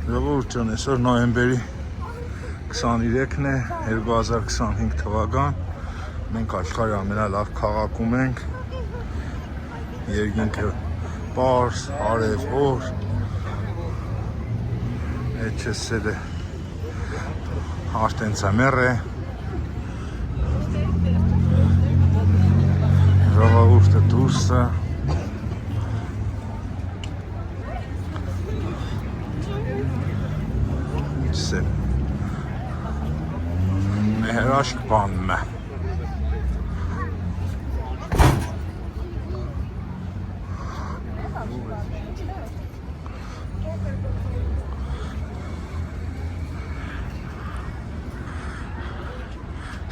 Ժողովուրդ ջան, այսօր նոյեմբերի 23-ն է 2025 թվական։ Մենք աշխարհի ամենալավ քաղաքում ենք։ Երկինքը պարզ, արև, օր։ HSL-ը արդեն ծմեր է։ Ժողովուրդը դուրս է։ Հրաշք բանն է։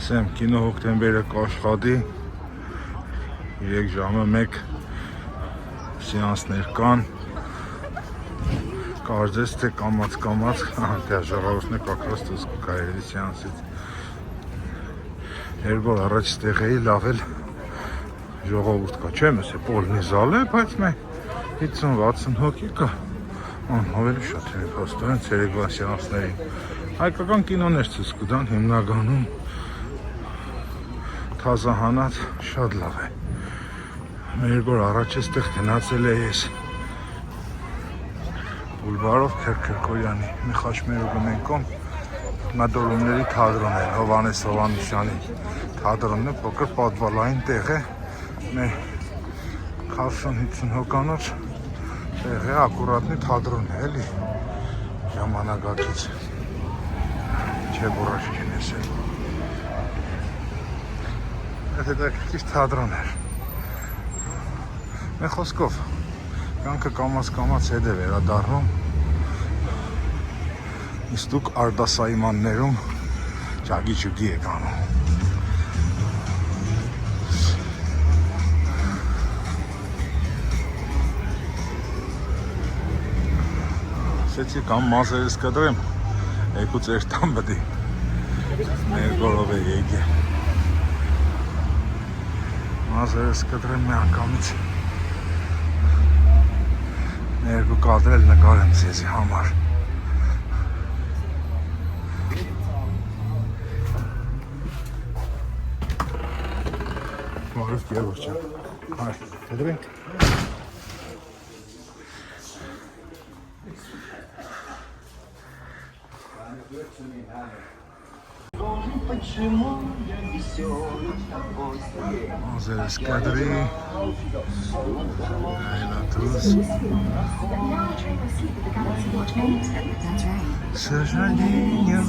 Սեմ կինո հոկտեմբերը կաշխատի 3 ժամը 1 սեանսներ կան։ Կարծես թե կամաց դեռ ժողովուրդն է կակրած դուրս կգայելի սեանսից։ Երբոր առաջ ստեղ էի լավ էլ ժողովուրդ կա, չեմ ասե պոլնի զալ է, բայց մենք 50-60 հոգի կա։ Ավելի շատ է փաստորեն ցերեկվա սեանսներին։ Հայկական կինոներ ցույց կտան հիմնականում թազահանած շատ լավ է։ Երբոր առաջ էստեղ գնացել էի ես Բուլվարով Քերքերկոյանի մի խաչմերուկը մենքում մատորումների թատրոն է, Հովանես Հովանեսյանի թատրոնն է, փոքր պատվալային տեղ է, 40-50 հոգանոց տեղ է, ակուրատնի թատրոն է, էլի, ժամանակակից, չէ բուրաշք են եսել, հետաքրքիր թատրոն էր, մեր խոսքով, կյանքը կամաց հետ է վերադառնում, իսկ դուք արտասահմաններում ճագի-ճուգի եք անում։ Ասեցի կամ մազերս կդրեմ, եկու ծեր տան բդի, ներգորով է եգե։ Մազերս կդրեմ մի անգամից, ներգու կադրել նկարեմ ձեզի համար։ Բարև Գևորգ ջան, հայ, դրենք։ Մազերս կադրի, այլատուզ, սաժանինյա,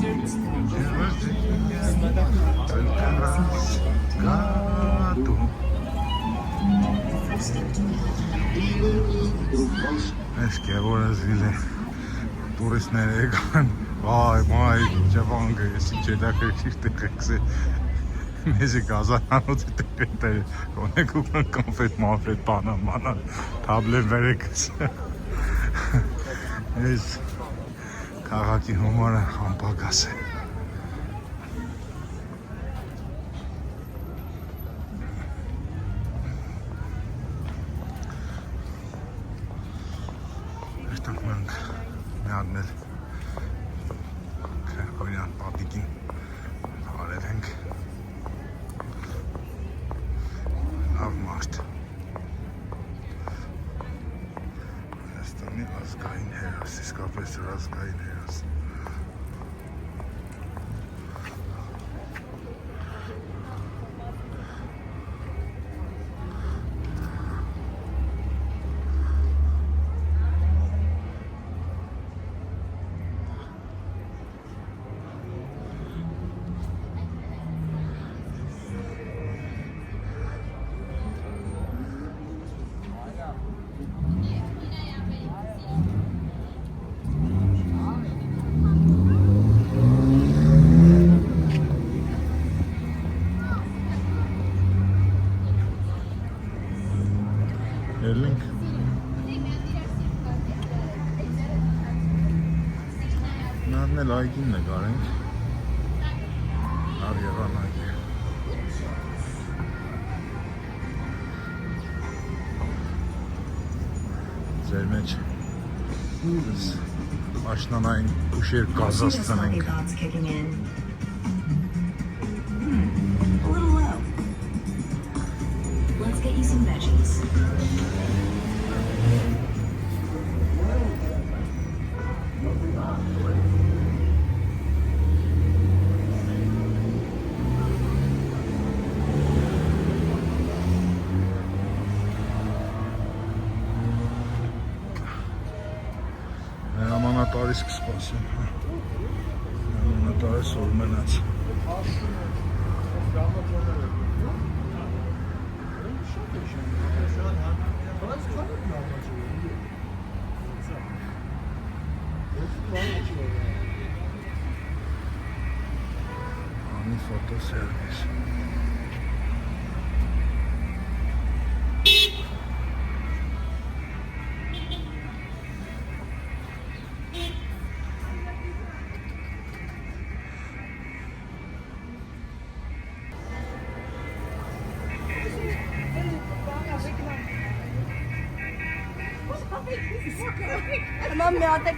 только раз году. Այս կեղոր ազվիլ է, տուրիստներ եկան, վայ, ճավանգը, եսի չետակրքիր տեղեքս է, մեզի գազանանոցի տեղեքտ է, կոնեք ուկան կոնֆետ մավրետ բանան, թաբլեն վերեկս, ես կաղաքի հոմարը համպագաս է։ Մենք միաննել Քերքորյան պատիկին հարև ենք լավ մարդ Հայաստանի ազգային հերոս, իսկապես ազգային հերոս Երլինք Նարն էլ այգին նկարենք Նար եղան այգի ձեր մեջ Աշնանային ուշեր գազած տնենք։ Let's get you some veggies. Ամանատարիս կսպասեմ։ Ամանատարիս որ մնաց։ Անի ֆոտոսերվիս։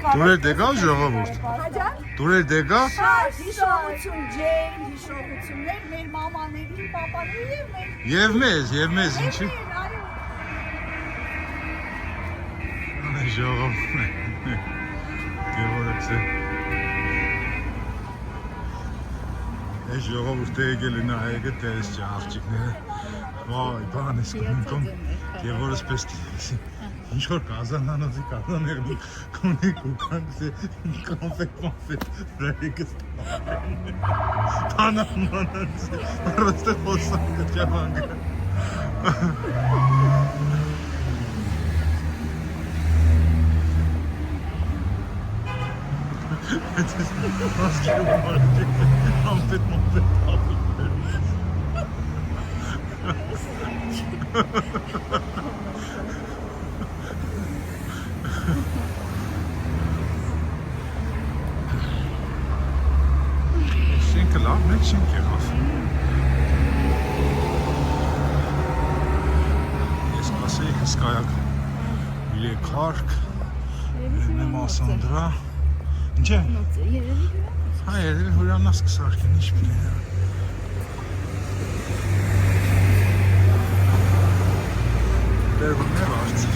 Դուրեր դեկավ ժողովուրդ։ Դուրեր դեկավ։ Հիշողություն ջեր, հիշողություններ, մեր մամաների, պապաների Եվ մեզ, ինչի։ Ժողովուրդ։ Գևորգսը։ Այս ժողովուրդը եկել է նայեկը տես չէ աղջիկները։ Վայ, բան ես կոնում, Գևորգս պես ինչ որ կազանանոցի կազաներ կոնի կուքան կոնֆետ ռայիկս տանամանանց ռստը խոսան կճավանգը It is asking about it. Schinkel af, net schinkel af. Ես կասեի հսկայակ եկարք, նեմ ասանդրա, ինչ է? Հա, երևի հորանաս կսարկեն, ինչ պիտի։ Բերվում է վարձի։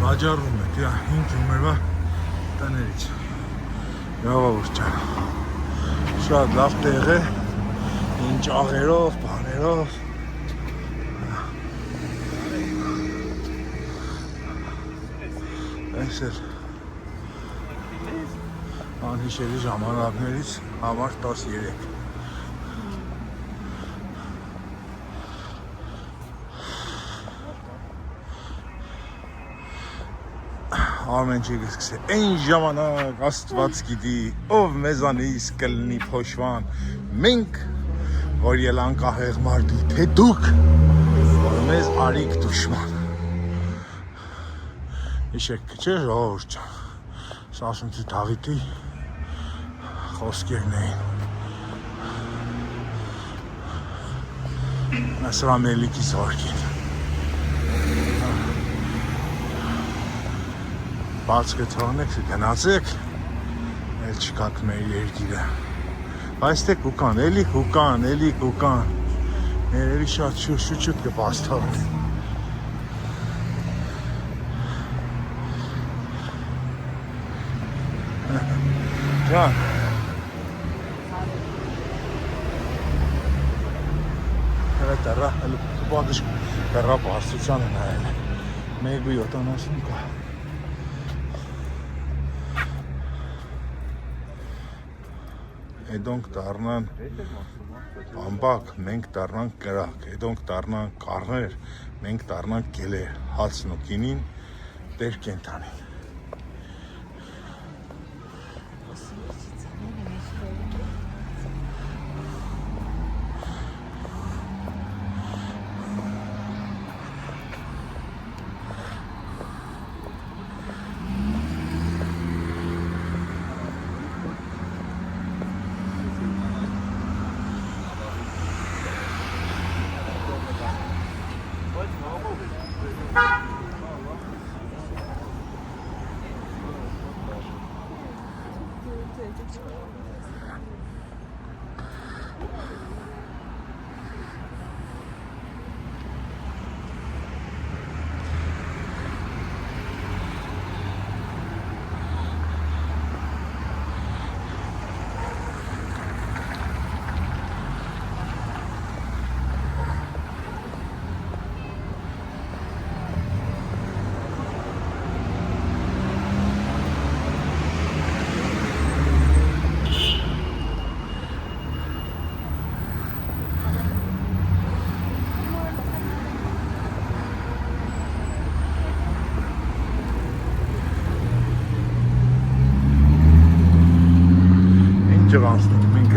Վաճառում է, դիա 5 ումերվա տներից։ Ժողովուրդ ջան։ Շատ լավ տեղ է, ինչ աղերով, բաներով։ Այս էլ անհիշելի ժամանակներից համար 13։ Ամեն չի կսկսե, այն ժամանակ աստված գիտի, ով մեզանից կլնի փոշվան, մենք, որ ելանք ահեղ մարդի, թե դուք, որ մեզ արիք դուշման։ Իշեք չէ ժողովուրդ ջան, սա ասում չի Դավիթի խոսքերն էին։ Սրա մելիքի զորքին։ Բարձ կթողնեք, գնացեք, էլ չկաք մեր երկիրը։ Բայց թե կուկան, էլի կուկան, երևի շատ շուտ կպաստավեն։ Ջան, հələ տəra, հələ բադış տəra բարձրության է նայել, 1.70 կա։ Էդոնք դառնան բամբակ, մենք դառնանք կրակ, էդոնք դառնան կառներ, մենք դառնանք գելեր, հացն ու գինին տեր կենթանին։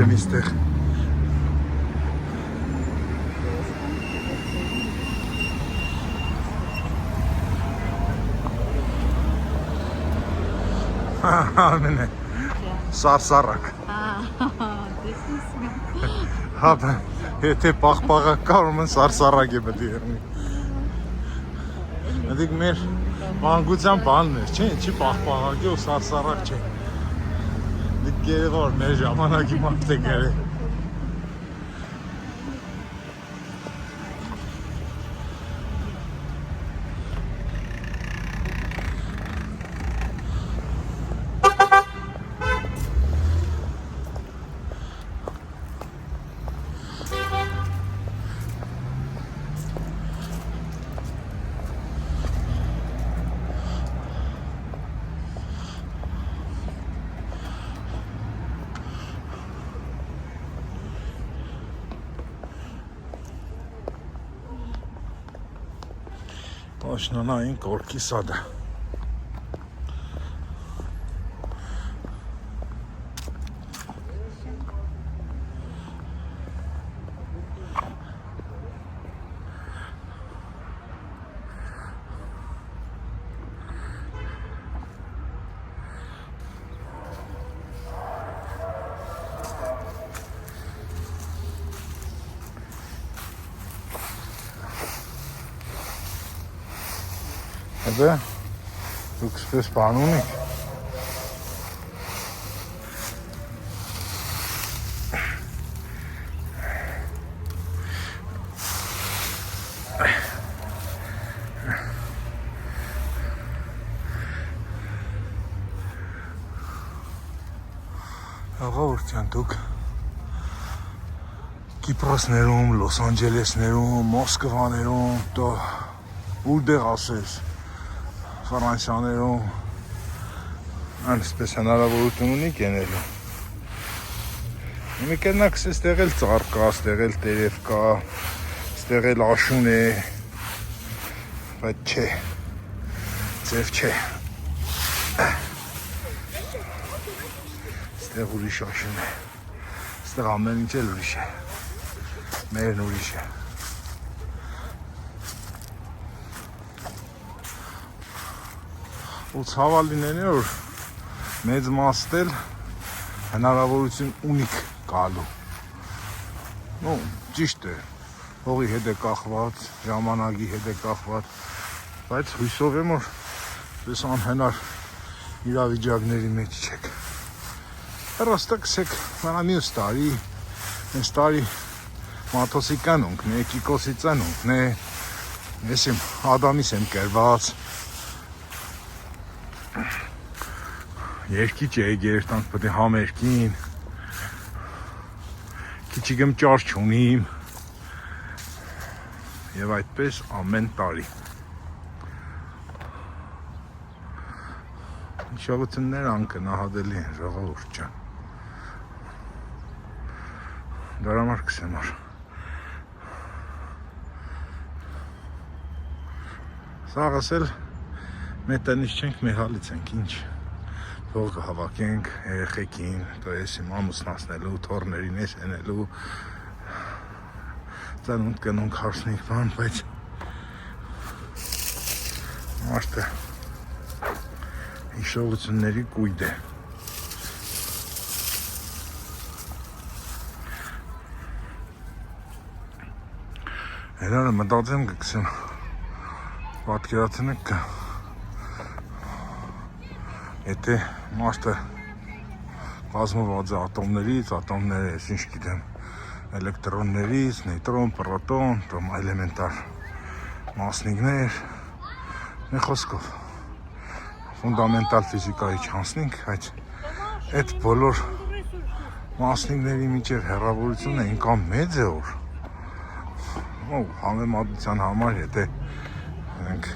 եմ իստեղ։ Ամեն է, սարսարակ։ Հա, եթե պաղպաղակ կար, ումն սարսարակ է պետք է եղնի։ Դիք մեր մանկության բանն էր, չէ, չի պաղպաղակի ու սարսարակ չէ։ Դիք գերեվար մեր ժամանակի մարդեկերը։ Աշնանային կորքի սադը։ Հետո դուք սպես բանում եք։ Աղավուրդյան դուք Կիպրոսներում, Լոս Անջելեսներում, Մոսկվաներում, տո ուր դեղ ասես Ֆրանսիաներում անսպես հնարավորություն ունի կենելու։ Մի կենակ ստեղ էլ ծառ կա, ստեղ էլ տերև կա, ստեղ էլ աշուն է, բայց չէ, ձև չէ։ Ստեղ ուրիշ աշուն է, ստեղ ամեն ինչ էլ ուրիշ է, մերն ուրիշ է։ Ու ցավալիներն է որ մեծ մասն հնարավորություն ունիք գալու։ Ну, ճիշտ է։ Հողի հետ է կախված, ժամանակի հետ է կախված, բայց հույսով եմ որ դες անհնար իրավիճակների մեջ չեք։ Հեռաստը գսեք mənա մյուս տարի, այս տարի մաթոսի կանոնքն է, Կիկոսի ծանոնքն է, ես եմ Ադամիս եմ կերված։ Երկիչ է երեշտանք պետք է համերկին, քիչիգեմ ճար չունիմ և այդպես ամեն տարի։ Հիշողություններ անկնահատելի են ժողովուրդ ջան։ Դրա համար կսեմ որ սաղս էլ մեր տնից չենք, մեր հալից ենք, ինչ Թող կհավաքենք երեխեքին, տո ես իմ ամուսնացնելու, թորներին ես ենելու, ծանունդ կնունք հարսնիք բան, բայց մարդը հիշողությունների կույդ է։ Հերարը մտածեմ կգսեմ, պատկերացնեք կը, եթե մարդը կազմված է ատոմներից, ատոմները ես ինչ գիտեմ, էլեկտրոններից, նեյտրոն, պրոտոն, տոմ էլեմենտար մասնիկներ, մի խոսքով, ֆունդամենտալ ֆիզիկայի չանցնենք, այդ այդ բոլոր մասնիկների միջև հեռավորությունը ինքան մեծ է որ, համեմատության համար, եթե ենք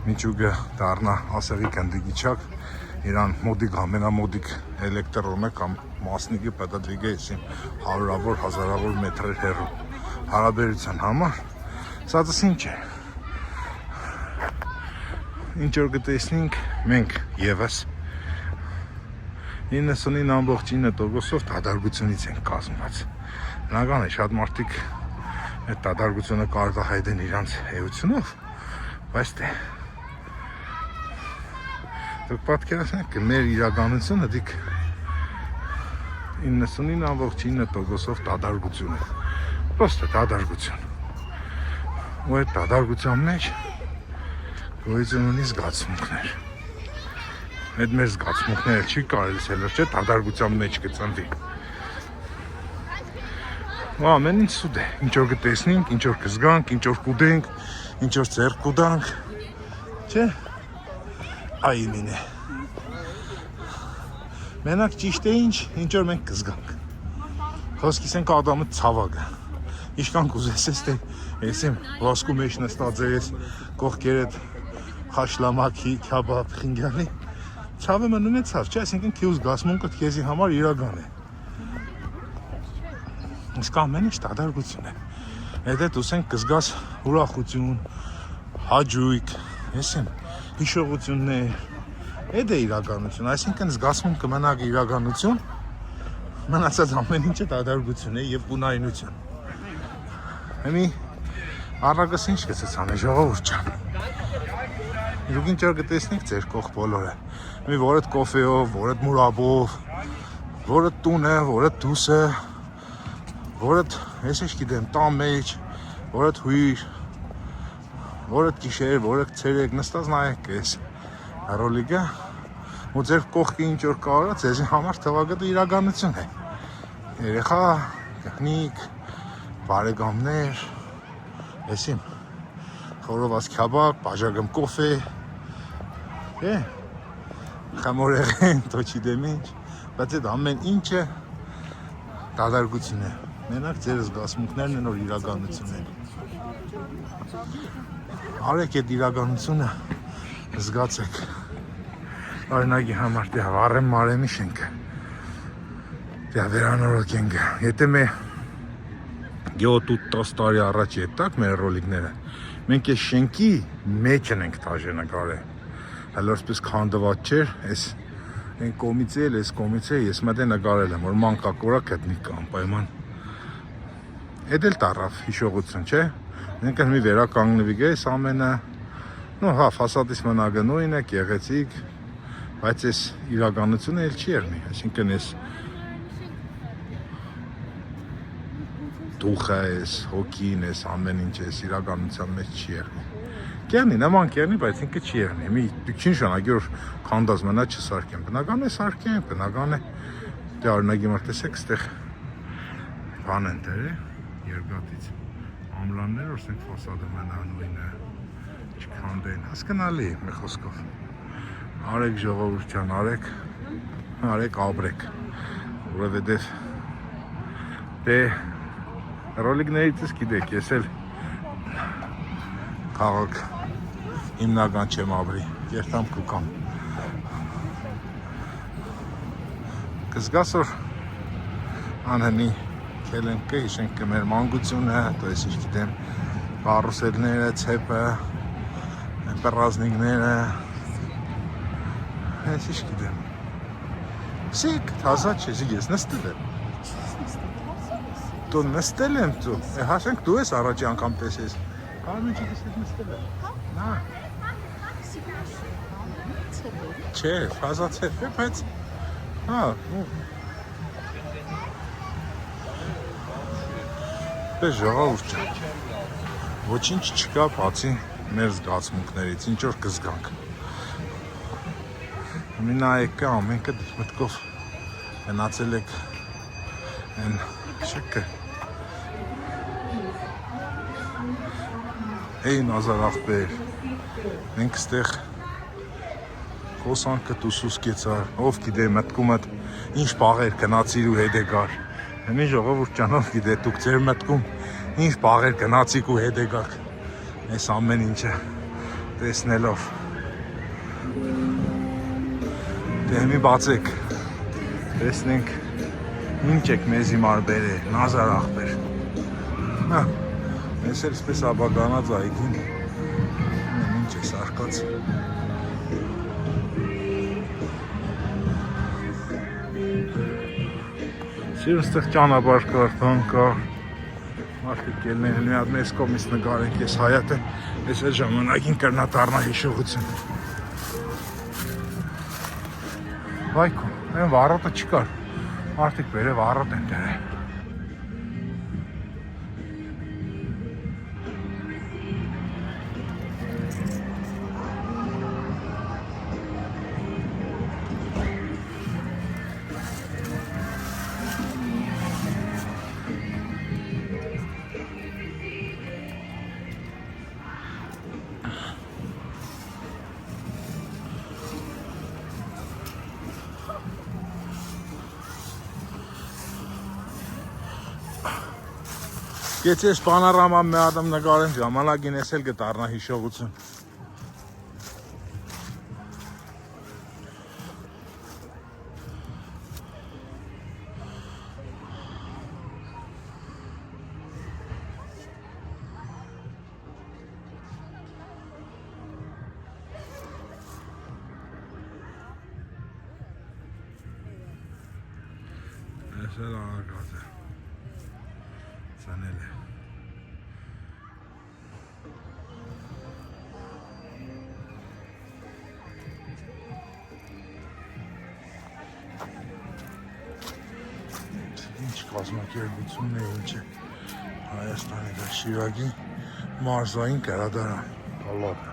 միջուգը դառնա ասեղի կնդիգիչակ, իրան մոդիկ, ամենամոդիկ էլեկտրոնը կամ մասնիկը պետք է գեսիմ հարյուրավոր, հազարավոր մետրեր հեռու հարաբերության համար, սածս ինչ է, ինչ որ գտեսնենք մենք եվս, 99.9%-ով դադարությունից են կազմված։ Բնական է, շատ մարդիկ այդ դադարությունը կարտահայտեն իրանց էությունով, բայց դե դուք պատկերացնեք, մեր իրականությունը դիք 99.9%-ով դադարություն է։ Պրոստը դադարություն։ Ու այդ դադարության մեջ գոյություն ունի զգացմունքներ։ Այդ մեր զգացմունքները չի կարելի լրջել դադարության մեջ գծանվի։ Ամեն ինչ սուտ է, ինչ որ կտեսնենք, ինչ որ կզգանք, ինչ որ կուտենք, ինչ որ ձեռք կուտանք, չէ՞։ Այ մին է։ Մենակ ճիշտ է ինչ որ մենք կզգանք։ Խոսքիս ենք ադամը ցավագը։ Իշքան կուզես ես թե ես եմ ոսկու մեջ նստած ես կողքերդ խաշլամակի, քյաբաբ, խինգյալի։ Ցավը մնում է ցավ, չէ՞, այսինքն քեզ զգացմունքդ քեզի համար իրական է։ Իսկ ամեն ինչ դադարություն է։ Եթե դուսենք կզգաս ուրախություն, հաճույք, ես եմ հիշողություններ, այդ է իրականություն, այսինքն զգացմունքը մնակ իրականություն, մնացած ամեն ինչը դադարություն է եւ ունայնություն։ Հիմի առագս ինչ կցցան է ժողովուրդ ջան։ Դուք ինչ որ կտեսնեք ձեր կողք բոլորը։ Մի որդ կոֆեով, որդ մուրաբով, որդ տունը, որդ դուսը, որդ ես ինչ գիտեմ, տան մեջ, որդ հույր, որդ գիշեր, որդ ցերեկ նստած նայեք էս ռոլիկը ու ձեր կողքի ինչ որ կարա ձեզ համար թվագտը իրականություն է։ Երեխա, տեխնիկ, բարեկամներ, եսիմ խորոված քյաբաբ, բաժակում կոֆե, խամորեղեն, տոչի դեմ ինչ, բայց այդ ամեն ինչը դադարություն է։ Մենակ ձեր զգացմունքներն են որ իրականություն են։ Արեք այդ իրականությունը զգացեք։ Օրինակի համար դե վառեմ մարեմի շենքը։ Դե վերանորոգենք։ Եթե մենք 7-10 տարի առաջ ետակ մեր ռոլիկները, մենք այս շենքի մեջ ենք դաժե նկարել։ Հələ որպես քանդված չէր, այս այն կոմից էլ, այս կոմից է, ես մտե նկարել եմ, որ մանկակորակ էթնիկ անպայման։ Էդ էլ տարավ հիշողություն, չէ՞։ Մենք մի վերականգնվի այս ամենը, նո հա, ֆասադից մնագը նույնն է, գեղեցիկ, բայց այս իրականությունը էլ չի եղնի, այսինքն այս դուխը, այս հոգին, այս ամեն ինչ այս իրականության մեջ չի եղնի։ Կերնի, նման կերնի, բայց ինքը չի եղնի։ Մի դուք չի նշանակի որ քանդած մնա չսարքեն։ Բնական է սարքեն, բնական է։ Դե օրինակի մար տեսեք, այստեղ բան են դրել երկաթից։ Ամրաններ որ սենք ֆասադը մնա նույնը չքանդեն։ Հասկանալի է մի խոսքով։ Արեք ժողովուրդ ջան, արեք ապրեք։ Որովհետև դե ռոլիկներից գիտեք, ես էլ քաղաք հիմնական չեմ ապրի, երթամ կուկամ։ Կզգաս որ անհնի կելենքը, հիշենք մեր մանկությունը, то есть ինչ գիտեմ, կարուսելները, ցեպը, պերազնիկները, ես ինչ գիտեմ։ Սիկ, հազա չես, ես նստել եմ։ Դու նստել եմ դու, հաշենք դու ես առաջի անգամ տեսես։ Կարմեն չտեսեք նստել եմ։ Նա։ Չէ, հազացել է, բայց, հա, պես ժողովուրդ ջան, ոչինչ չկա բացի մեր զգացմունքներից, ինչ որ կզգանք։ Մի նայեք կա, ամենքը մտքով գնացել եք են շկը։ Էй նազար աղբեր, մենք ստեղ խոսանքըտ ու սուսկեցար, ով գիտե մտքում էտ ինչ բաղեր գնացիր ու հետ եկար։ Հեմի ժողովուրդ ջան, ով գիտե դուք ձեր մտքում ինչ բաղեր գնացիք ու հետ եկաք։ Այս ամեն ինչը տեսնելով։ Դե հեմի բացեք, տեսնենք ինչ եք մեզ հիմար բեր է, նազար աղբեր։ Հա, ես էլ սպես աբագանած այգին, ինչ է սարկած։ Սիրուն ստեղ ճանապարհ կար, բան կար։ Մարդիկ ելնեն մի հատ մեծ կողմից նկարենք ես Հայատը, ես այդ ժամանակին կրնա դառնա հիշողություն։ Վայքո, այն վառոտը չկար, մարդիկ վերև վառոտ են դրել։ Եթե ես պանորաման մի ատամ նկարեմ ժամանակին ես էլ կդառնա հիշողություն։ Ես էլ անակած է, ծանել է։ Ինչ կազմակերպությունն է, ինչ է Հայաստանի դա Շիրակի մարզային գրադարան, կալապ։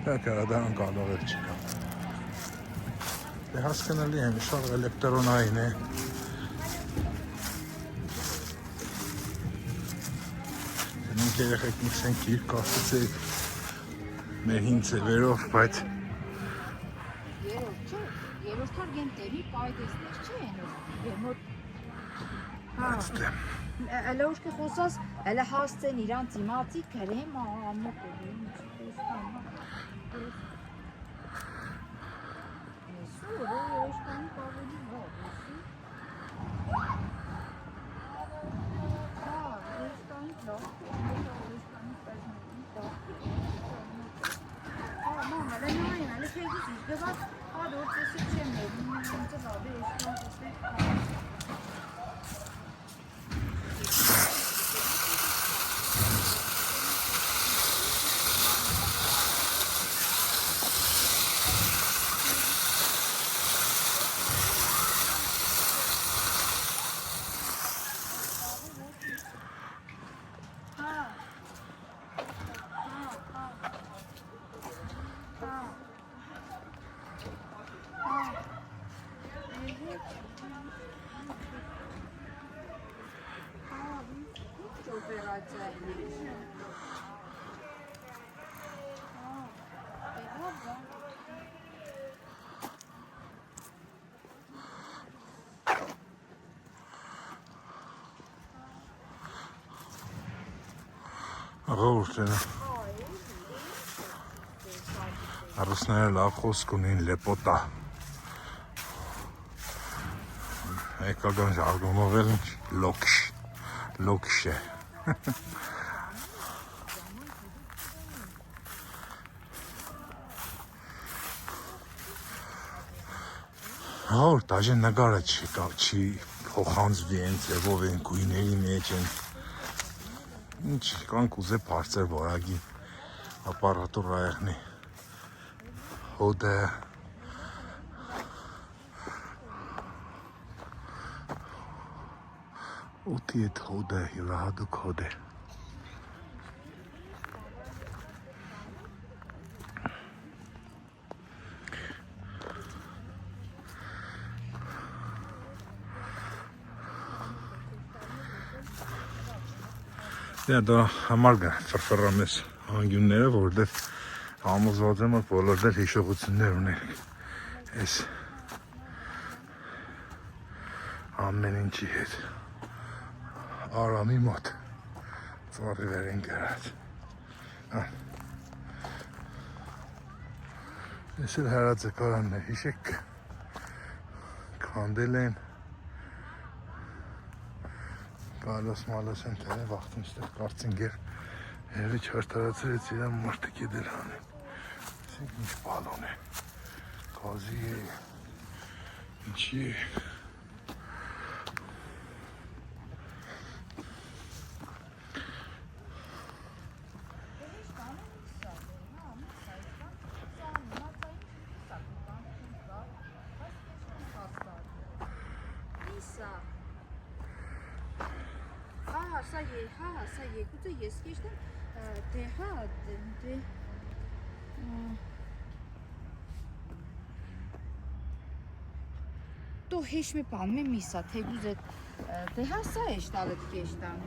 Դա գրադարան կարող է չկա։ Դե հասկանալի է, միշտ էլեկտրոնային է։ Մենք երեխեք միքսեն գիրք կասեցեք մեր հին ձևերով, բայց Երորդ հարգեն տերի պայդեսներ չի ենով, երմոտ Էլա ուշկի խոսաս, էլա հասցեն իրանց իմացի կրեմ ամոք Աղորտենը Արուսները լավ խոսք ունին լեպոտա Էկական ժարգոնով էլ լոքշ է Հոր, դաժե նգարը չի փոխանցվի են ձևով են գույների մեջ են Ինչ կանք ուզե բարձր որագի ապարատուր այեղնի հոդը ուտի էտ հոդը յուրահատուկ հոդ է Դա համար գա ֆրֆրամ ես հանգյունները, որտեղ համոզված եմ, որ բոլոր դեր հիշողություններ ունենք ես ամեն ինչի հետ Արամի մոտ ծառի վեր են գրած ես էլ հեռաձգարանն է հիշեք քանդել են Գալոս մալոս են տերը վաղթում ստեղ կարծին գեր Երևի չարտարացրեց իրան մարդիկ է դեր հանեն Ինչ բալոն է, գազի է, ինչի է։ Սա եկուցը ես կեշտեմ, դե հա, դե, то հեշ մի բան մի միսա, թեգուզ էտ, դե հա սա էշ տալըտ կեշտան։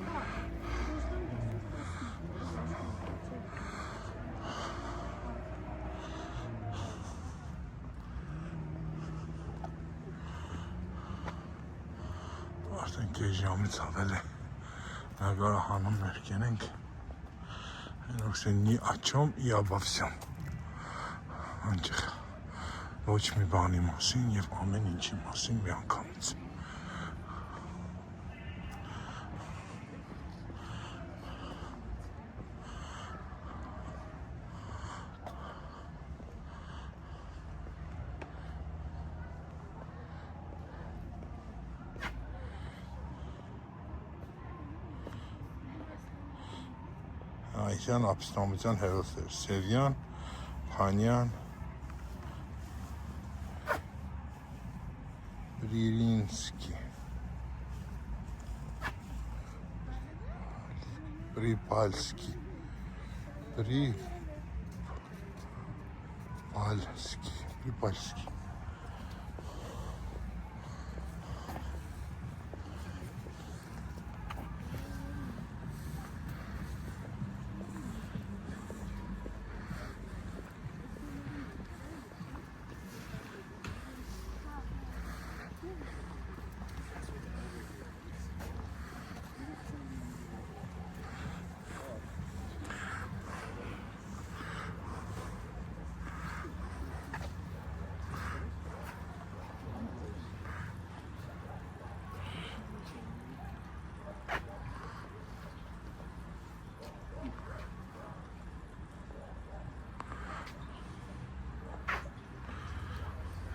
Արդեն կեզ ժամից ավել է, նագարը հանում ներկենենք, ենոքս է նի աչոմ ի обо всем, անջեղ ոչ մի բանի մասին և ամեն ինչի մասին մի անգամից։ Այսյան ապստամության հերոս էր, Սևյան, Փանյան, Պրիրինսկի, Պրիպալսկի, Պրիպալսկի։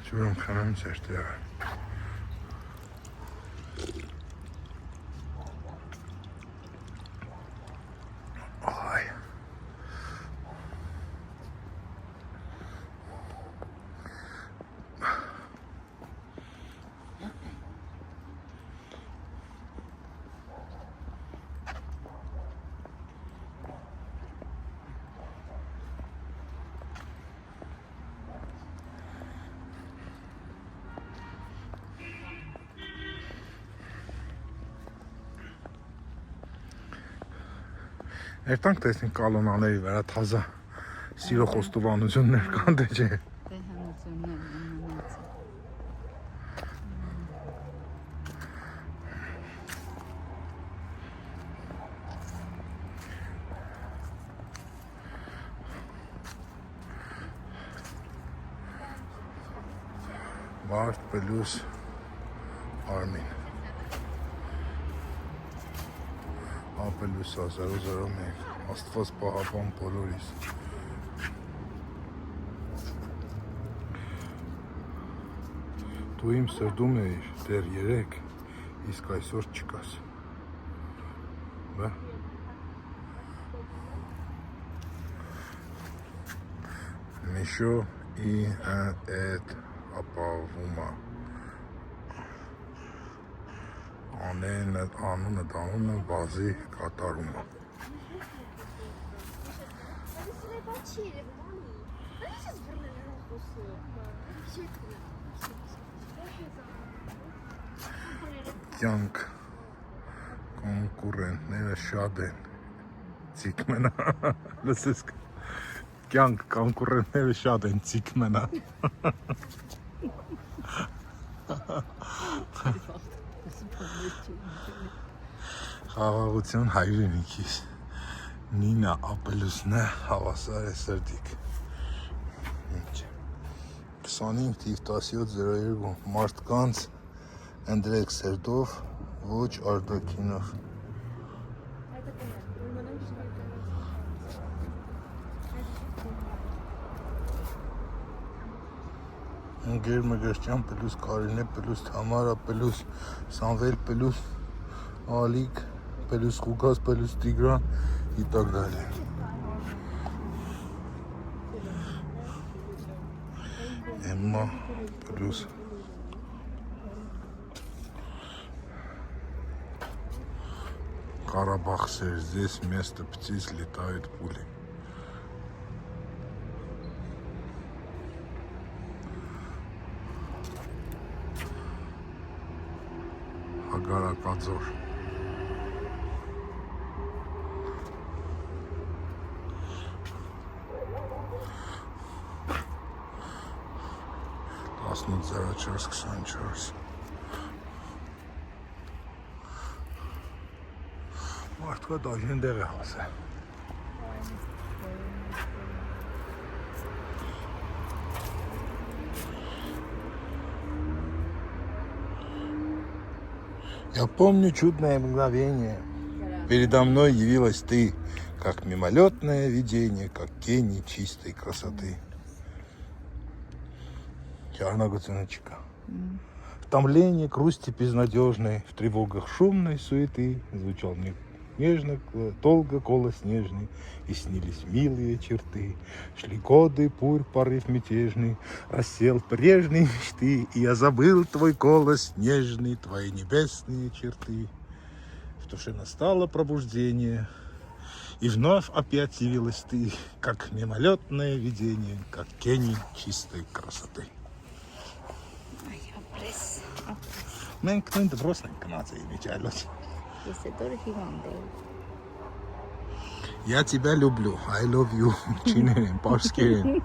Ջուրում խանամ ծեր տեղը։ Այ։ Երտանք տեսնենք կալոնաների վրա թազա սիրո խոստովանություններ կան թե չէ։ Դե հանություններ մնացի։ Մարդ պլյուս Արմին։ Ապելուս 001, աստված պահապան բոլորիս։ Դու իմ սրդում էիր դեր 3, իսկ այսօր չկաս։ Բա։ Միշո ի էդ ապավումա։ Անունը դանունը բազի կատարումը։ Կյանք կոնկուրենտները շատ են, ծիկ մենա, լսես կյանք կոնկուրենտները շատ են, ծիկ մենա։ Խաղաղություն հայրենիքիս, Նինա ապելուսնը հավասար է սրդիկ։ 25 թիվ 1702 մարդկանց ընդրեք սրտով, ոչ արտաքինով։ Ընկեր Մգրտչյան պլյուս Կարինե պլյուս Թամարա պլյուս Սամվել պլյուս Ալիկ պլյուս Ղուկաս պլյուս Տիգրան и так далее. Эмма плюс Карабахсер. Здесь вместо птиц летают пули. Агаракадзор. Ասնուց զարաչարս 24 մարդկա դաժեն դեղ է հասը Я помню чудное мгновение. Передо мной явилась ты, как мимолетное видение, как тени чистой красоты. Чарнагуциночка. В томлении, грусти безнадежной, в тревогах шумной суеты звучал мне нежно, долго голос нежный, и снились милые черты. Шли годы, пурь, порыв мятежный, рассел прежние мечты, и я забыл твой голос нежный, твои небесные черты. В душе настало пробуждение, и вновь опять явилась ты, как мимолетное видение, как тени чистой красоты. Մենք նույն դրոսն ենք գնացել միջայլոց։ Ես այդ օրը հիվանդ էի։ Я тебя люблю, I love you, չիներեն, պարսկերեն,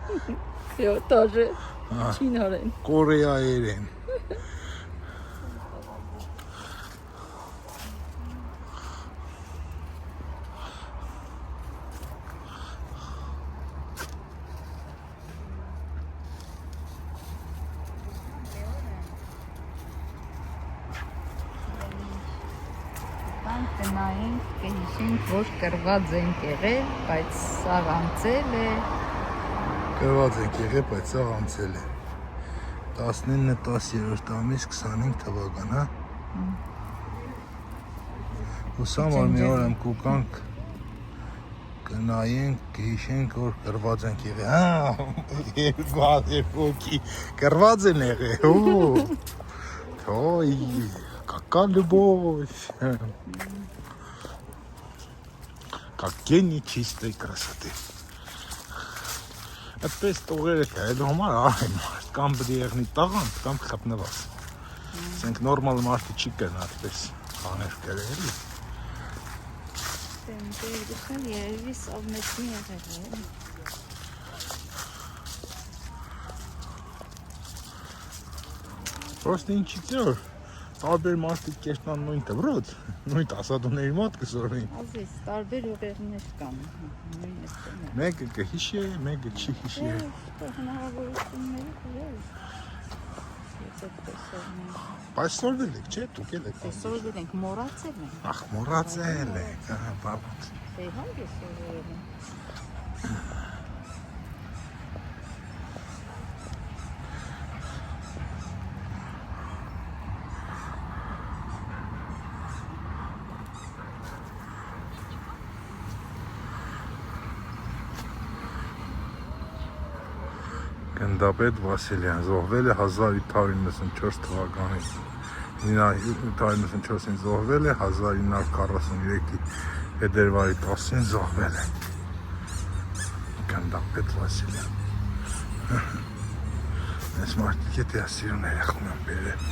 Yo, тоже չինորեն։ կորեայերեն։ Տնայինք կհիշենք, որ կրված ենք եղել, բայց սաղ անցել է։ Կրված ենք եղել, բայց սաղ անցել է։ 19-10-րդ ամիս 25 թվական, հա։ Հուսամ որ մի օր եմ կուկանք կնայենք, կհիշենք, որ կրված ենք եղել։ Հա, երկի կրված են եղել։ Ой, какая любовь! Как тени чистой красоты. Այդպես տողերը կայելու համար արեմ մարդ, կամ բդի եղնի տաղանդ, կամ խապնված։ Սենք նորմալ մարդը չի կրն այդպես խաներ կրել։ Դերգուսան երևի սավ մեծնի եղել է։ Պրոստը ինչից է որ տարբեր մարդիկ կեշնան նույն տվրոց, նույն տասադուների մոտ կսորին։ Ազես, տարբեր ուղեղներ կան, նույն էստեն է։ Մեկը կհիշե, մեկը չի հիշե։ Հնարավորությունները կրել։ Ես այդպես օրնենք։ Բայց սորվել եք, չէ, դուք էլ եք։ Սորվել ենք, մորացել ենք։ Ախ, մորացել եք, բաբուց։ Դե հայր է սորվել ենք։ Գնդապետ Վասիլյան զոհվել է 1894 թվականին, 1994-ին զոհվել է, 1943-ի փետրվարի 10-ին զոհվել է, Գնդապետ Վասիլյան, ես մարդիկ է տեա սիրուն երեխում եմ բերել,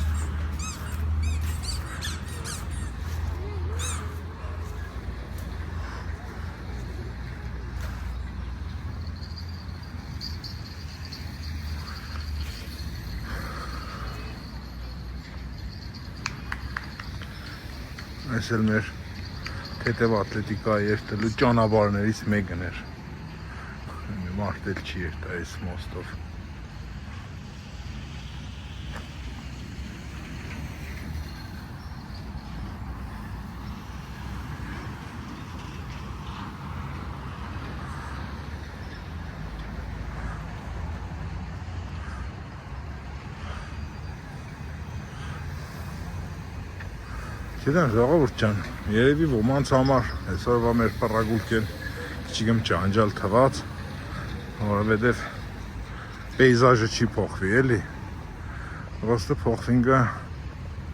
Այս էլ մեր թեթև ատլետիկայի երթելու ճանապարհներից մեկն էր։ Մարդ էլ չի երթա այս մոստով։ Գիտեմ, ժողովուրդ ջան, երևի ոմանց համար այսօրվա մեր պռագուլքեն քիչիգմ ջանջալ թված, որովհետև պեյզաժը չի փոխվի, էլի։ Պրոստը փոխվին գա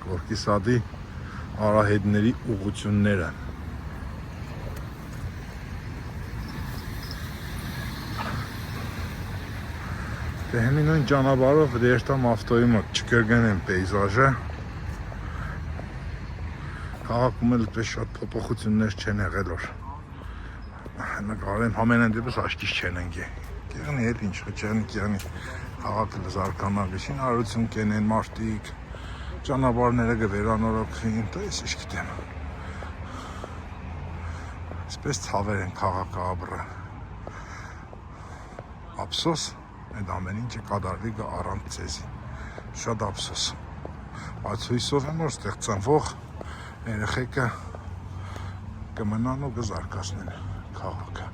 Գորկի սադի արահետների ուղղությունները։ Դե հեմի նույն ճանապարհով երթամ ավտոյի մոտ չկրկնեմ պեյզաժը։ Քաղաքում էլ այդպես շատ փոփոխություններ չեն եղել որ նկարեն ամենայն դեպս աչքից չեն ընկե։ Կեղնի էլ ինչ չեն կեղնի քաղաքը զարգանալի շինարարություն կենեն մարդիկ ճանապարհները կվերանորոգվին, տես ինչ գիտեմ։ Այսպես ցավեր են քաղաքը ապրը։ Ափսոս այդ ամեն ինչը կատարվի գա առանց ցեզի։ Շատ ափսոս։ Բայց հույսով եմ որ ստեղծանվող երեխեքը կմնան ու կզարգացնեն քաղաքը։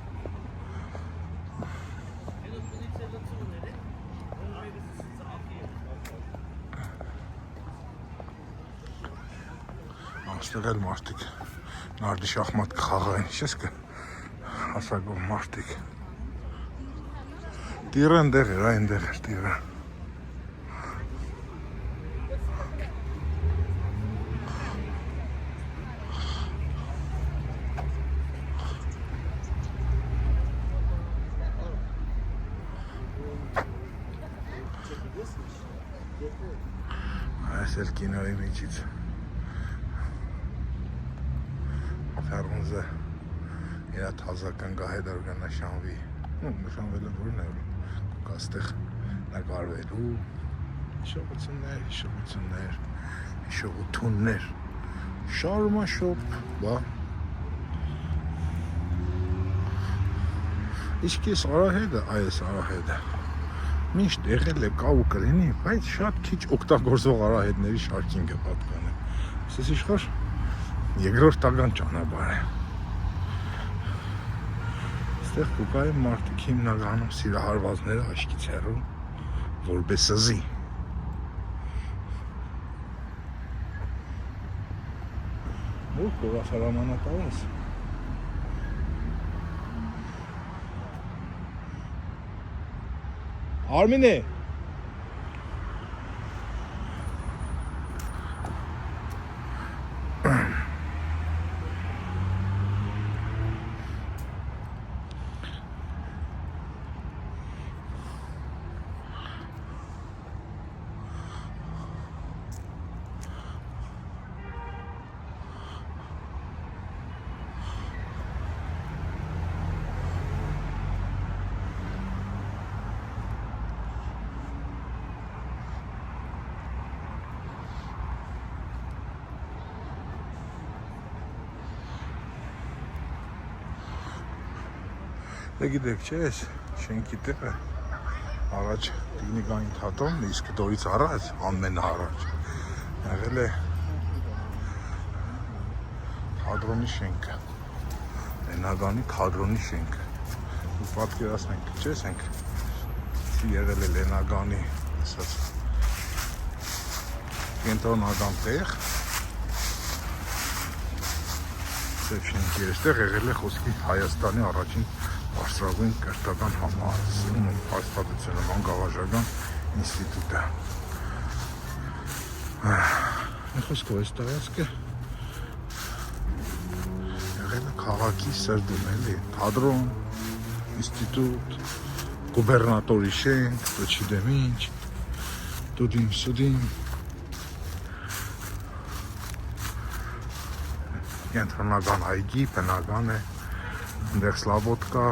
Այստեղ էլ մարդիկ նարդի շախմատ կխաղային, ինչես կը հասակով մարդիկ։ Տիրը ընդեղ էր, այնտեղ էր տիրը։ Այս էլ կինոյի միջից Ֆերոնզը իր թազական գահեդար գնաշանվի նշանվելը որն է կաստեղ նկարվելու հիշողություններ շարումա շոպ բա իսկ ես արահետը այս արահետը միշտ եղել է կա ու կլինի, բայց շատ քիչ օգտագործող արահետների շարքին կպատկանեմ։ Ասես իշխար երկրորդական ճանապարհ է։ Այստեղ կուկայում մարդիկ հիմնականում սիրահարվածները աչքից հեռու, որպես զի։ Ու կորասարամանատարես։ Արմինե Դե գիտեք չէ, այս շենքի տեղը առաջ տիկնիկային թատրոնն իսկ դորից առաջ, ամեն առաջ եղել է թատրոնի շենքը, Լենագանի թատրոնի շենքը։ Ու պատկերացնենք, չէ, ասենք եղել է Լենագանի ասած կենտրոնական տեղ, սև շենքի այստեղ եղել է խոսքի Հայաստանի առաջին բարձրագույն կրթական հաստատությունը մանկավարժական ինստիտուտը։ Խոսքով այս տարածքը եղել է քաղաքի սրտում էլի, թատրոն, ինստիտուտ, գուբերնատորի շենք, չգիտեմ ինչ, դուդին սուդին։ Կենտրոնական այգի, բնական է, ընդեղ Սլավոդկա,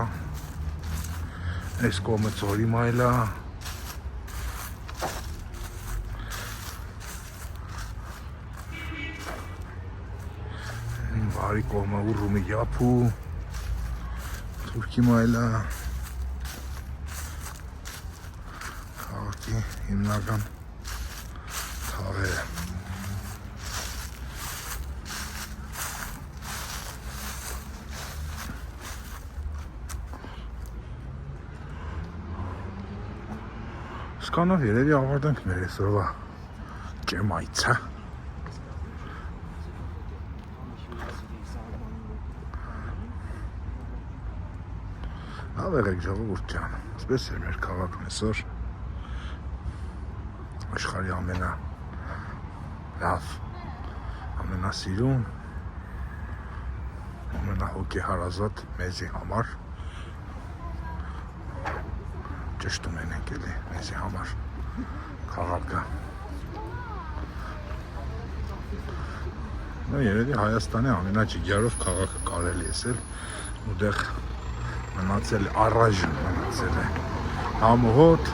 այս կողմը Ծորի մայլա, բարի կողմը Ուրումի Յափու, Թուրքի մայլա, քաղաքի հիմնական թաղերը։ Սկանով երևի ավարտենք մեր այսօրվա ճեմայցը։ Լավ եղեք ժողովուրդ ջան, այսպես էր մեր քաղաքն այսօր աշխարհի լավ, ամենասիրուն, ամենահոգեհարազատ մեզի համար ճշտում են եկել մեզի համար քաղաքը երևի Հայաստանի ամենաճիգյարով քաղաքը կարելի էսել ուտեղ մնացել առայժմ մնացել է համոհոտ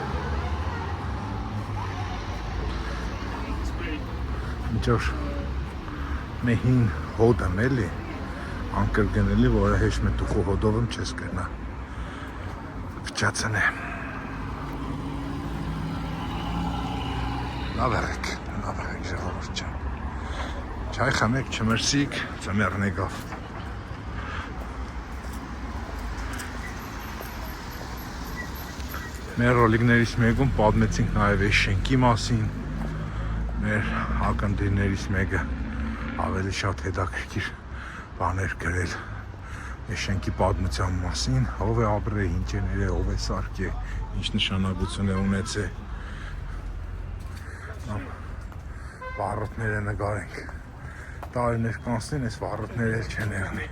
միջով մեհին հոդեմ էլի անկրգնելի որը հեշ մետուխու հոդովым չես կրնա վճացն է լավ եղեք ժողովուրդ ջան Չայ խմեք չմրսիկ ծմեռնեգավ Մեր ռոլիկներից մեկում պատմեցինք նաև այս շենքի մասին մեր ակնտիրներից մեկը ավելի շատ հետաքրքիր բաներ գրել այս շենքի պատմության մասին ով է ապրել, ինչ է ներել, ով է սարքել, ինչ նշանակություն է ունեցել վառոդները նկարենք տարիներ կանցնին, այս վառոդները էլ չեն եղնի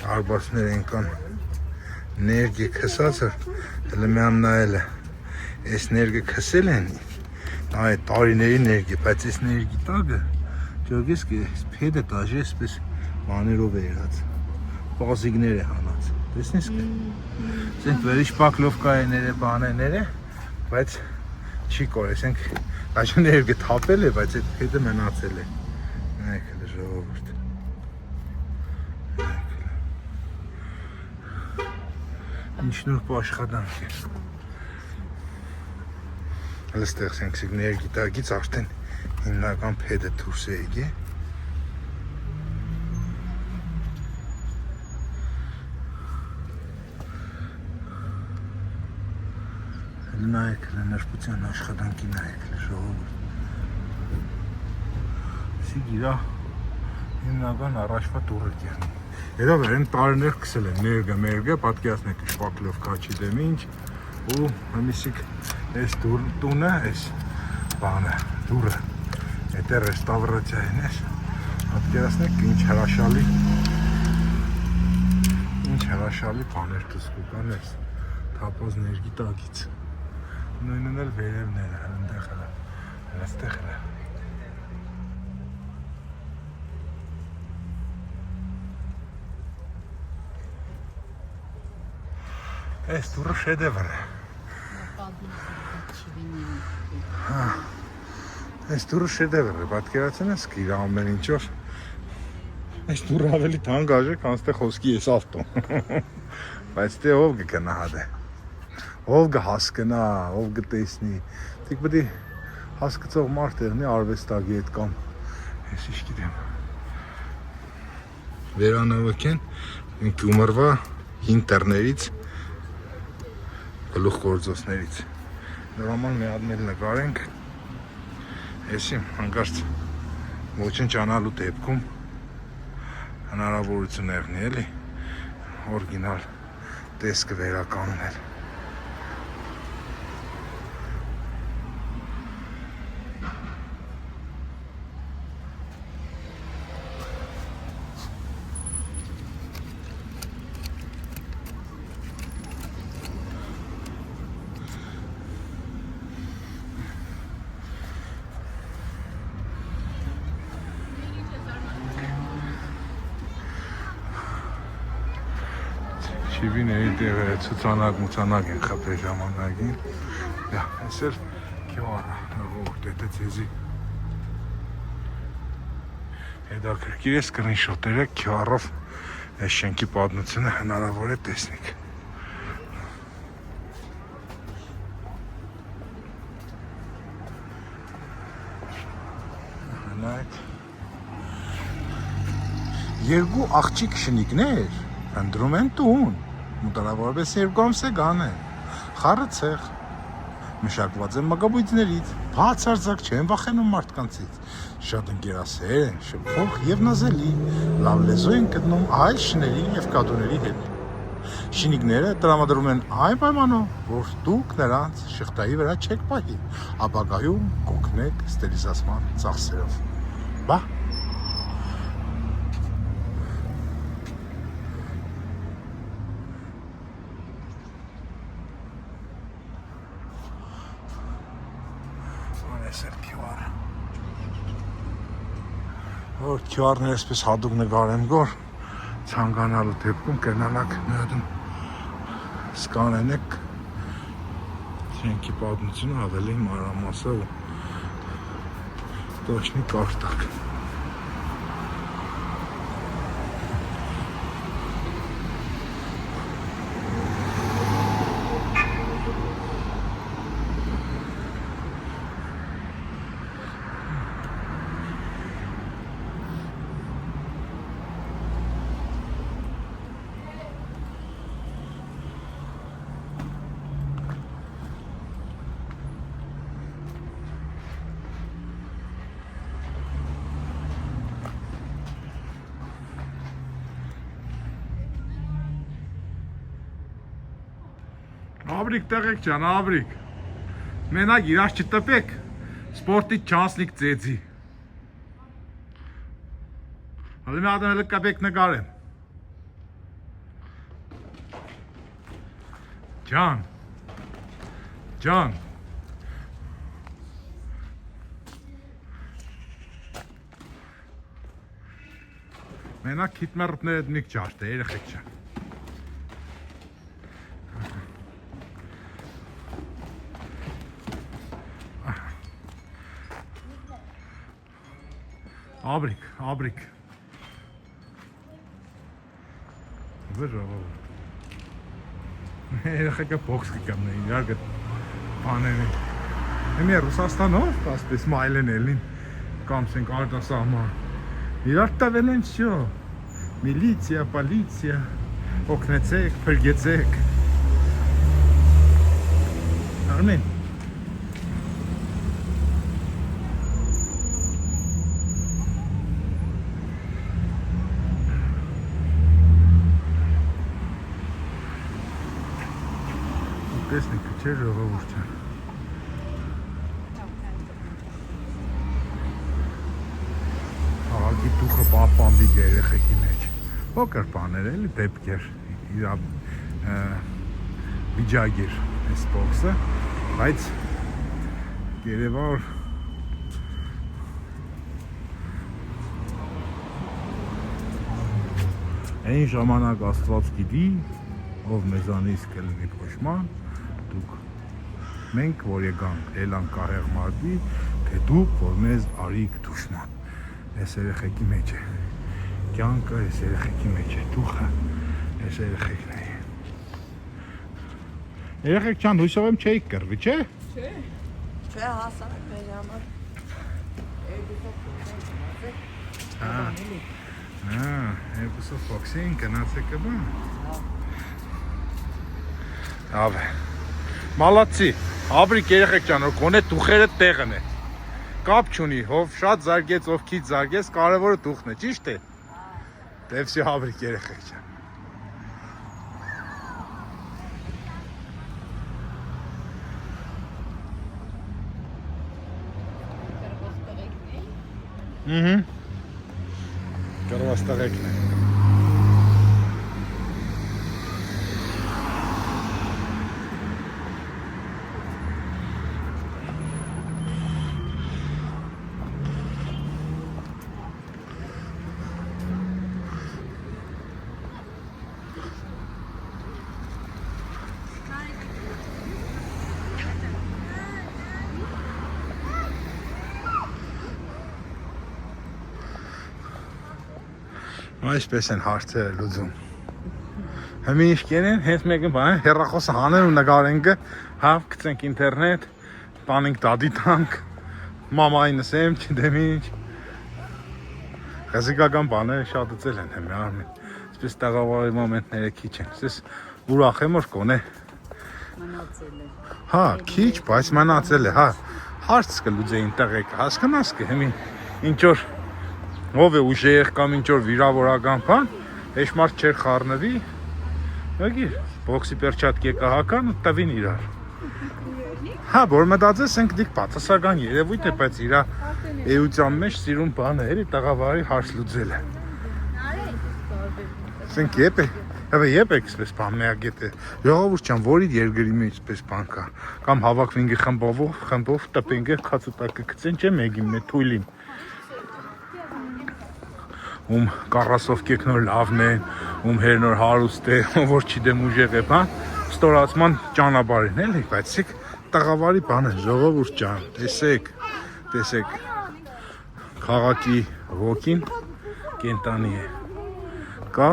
Արբասներ ենքան ներգի քսած հլը միամ նայել է այս ներգը քսել են նայ տարիների ներգի, բայց այս ներգի տագը ճոգես կը փեդը տաժի այսպես մաներով է երած պազիգներ է հանած տեսնես կը սենք վերիշ պակլովկա է ները բաները բայց չի կորես ենք դաժը ներգը թապել է բայց այդ փեդը մնացել է նայք հլը ժողովուրդ Ինչ նուրբ աշխատանք է Հլստեղ սենքսիկ ներգի տագից արդեն հիմնական փեդը թուրս է եկի Հլը նայեք հլը նրբության աշխատանքի նայեք հլը ժողովուրդ Սիկ իրա հիմնական առաջվա տուրը կերնի Երով են տարիներ կսել են ներգը, պատկերացնեք շպակլով կաչի դեմ ինչ ու հմիսիկ այս տունը, այս բանը, դուրը Էտ է ռեստավրացիային ես պատկերացնեք ինչ հրաշալի բաներ դսկու կան ես թապոզ ներգի տակից նույնն էլ վերևները, ընդեղ հլը, այստեղ հլը Այս դուրը շեդևր է Այս դուրը շեդևր է, պատկերացին ես կիր ամեն ինչով Այս դուրը ավելի թանկ աժե, կանստե խոսքի ես ավտոն Բայց դե ով գնահադ է Ով գհասկնա, ով գտեսնի Դիք բդի հասկծող մարդ եղնի արվեստագի հետ կամ Ես ինչ գիտեմ Վերանավակ են Գումրվա ինտերներից գլուխ գործոցներից Նորաման մի ադմել նկարենք Եսի հանգարց ոչինչ անալու դեպքում հնարավորություն եղնի էլի օրգինալ տեսքը վերականգնել Չիվիների տեղը ցուցանակ են խփել ժամանակին Այս էլ քիոարա նողորդ էտը ձեզի Հետաքրքիր է սկրինշոտերը քիոարով այս շենքի պատմությունը հնարավոր է տեսնեք Նայեք Երկու աղջիկ շնիկներ ընտրում են տուն Մուտարավորպես երկու ամսե գան են Խառը ցեղ մշակված են մագաբույծներից, բացարձակ չեն վախենում մարդկանցից, շատ ընկերասեր են, շփող եւ նազելի, լավ լեզու են գտնում այլ շների եւ կատուների հետ։ Շինիկները տրամադրում են այն պայմանով, որ դուք նրանց շղթայի վրա չեք պահի, ապագայում կօգնեք ստերիլիզացման ծախսերով։ Բա որ QR-ները այսպես հատուկ նկարեմ գոր ցանկանալու դեպքում կենալակ մի հատում սկանենեք շենքի պատմությունը ավելի մանրամասն ու точно կարտակ Աբրիկ տեղեք ջան, աբրիկ։ Մենակ իրաց չտպեք, սպորտի չանսնիկ ծեծի։ Հալի մի ադեմ հելը կապեք նկարեմ։ Ջան։ Մենակ քիթմերտներ հետ միք ճաշտ է, երեխեք ջան։ Աբրիկ։ Վրով։ Երեխեքը բոքս կգամն են, իրար գտ բաներ են։ Εμի Ռուսաստանով, ասպես մայլ են ելին, կամ սենք արտասահման։ Իրար տվել են շո, միլիցիա, պոլիցիա, օգնեցեք, փրկեցեք։ Արմեն։ Տեսնեք, չէ ժողովուրդ ջան։ Աղագի տուխը պահպանվի երեխեքի մեջ։ Փոքր բաներ էլի դեպքեր, իր վիճակեր այս բոքսը, բայց երևա որ այն ժամանակ Աստված գիտի, ով մեզանից կլինի փոշման, դուք մենք որ եկանք էլան կարեղ մարդի, թե դուք որ մեզ արիք դուշման, ես երեխեքի մեջ է, կյանքը ես երեխեքի մեջ է, դուխը ես երեխեքն է։ Երեխեք չան հույսով եմ չէիք կրվի, չէ? Չէ, հասանք մեր համար։ Երկուսով բոքսին գնացեք կբան։ Ավ է։ Մալացի, աբրիկ երեխեք ջան, որ գոնե տուխերը տեղն է։ Կապ չունի, ով շատ զարգեց, ով քիչ զարգեց, կարևորը տուխն է, ճիշտ է։ Դե վсё աբրիկ երեխեք ջան։ Կրվաստեղեկն է։ Այսպես են հարցերը լուծում։ Հիմի ինչ կենեն, հենց մեկն բան, հեռախոսը հանեն ու նկարենք, հավ գցենք ինտերնետ, բանենք դադի տանք, մամային ասեմ, չդեմ ինչ։ Խզիկական բաները շատացել են հիմա, այսպես տաղավարի մոմենտները քիչ են։ Ես ուրախ եմ որ կոնե Մնացել է։ Հա, քիչ, բայց մնացել է, հա։ Հարց կլուծեին տեղեկ, հասկանաս կհեմի ինչ որ ով է ուժեղ կամ ինչ որ վիրավորական բան, էշմարտ չեր խառնվի, ոգիր, բոքսի պերչատկի կհական ու տվին իրար։ Հա, որ մտածես ենք դիք բացասական երևույթ է, բայց իրա էության մեջ սիրուն բան է, էլի տղավարի հարց լուծել է։ Սենք եփ է, հավե եփ է էսպես բան մեագետ է։ Ժողովուրդ ջան, որի երկրի մեջ էսպես բան կա։ Կամ հավաքվինգի խմբով տպենք է քացուտակը գցեն, չէ՞ մեգին մե թույլին։ Ում կարասովկեք նոր լավն են, ում հերնոր հարուստ է, ում որ չիդեմ ուժեղ է բան, ստորացման ճանապարհին էլի, բայց էք տղավարի բան է, ժողովուրդ ջան, տեսեք, քաղաքի ոգին կենտանի է, կա,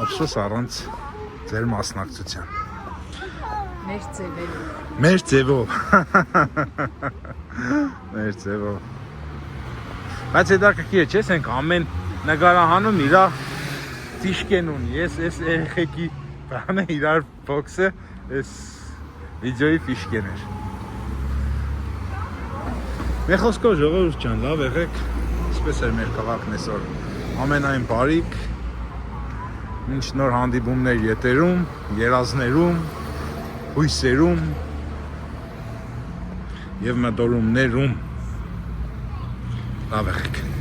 ափսոս առանց ձեր մասնակցության, մեր ձևով, բայց հետաքրքիր է, չես ենք ամեն նկարահանում իրա ֆիշկեն ունի, ես երեխեքի բանը իրար բոքսը, ես վիդեոյի ֆիշկեն էր։ Մեր խոսքով ժողովուրդ ջան, լավ եղեք, այսպես էր մեր քաղաքն այսօր, ամենայն բարիք, մինչ նոր հանդիպումներ եթերում, երազներում, հույսերում և մտորումներում, լավ եղեք։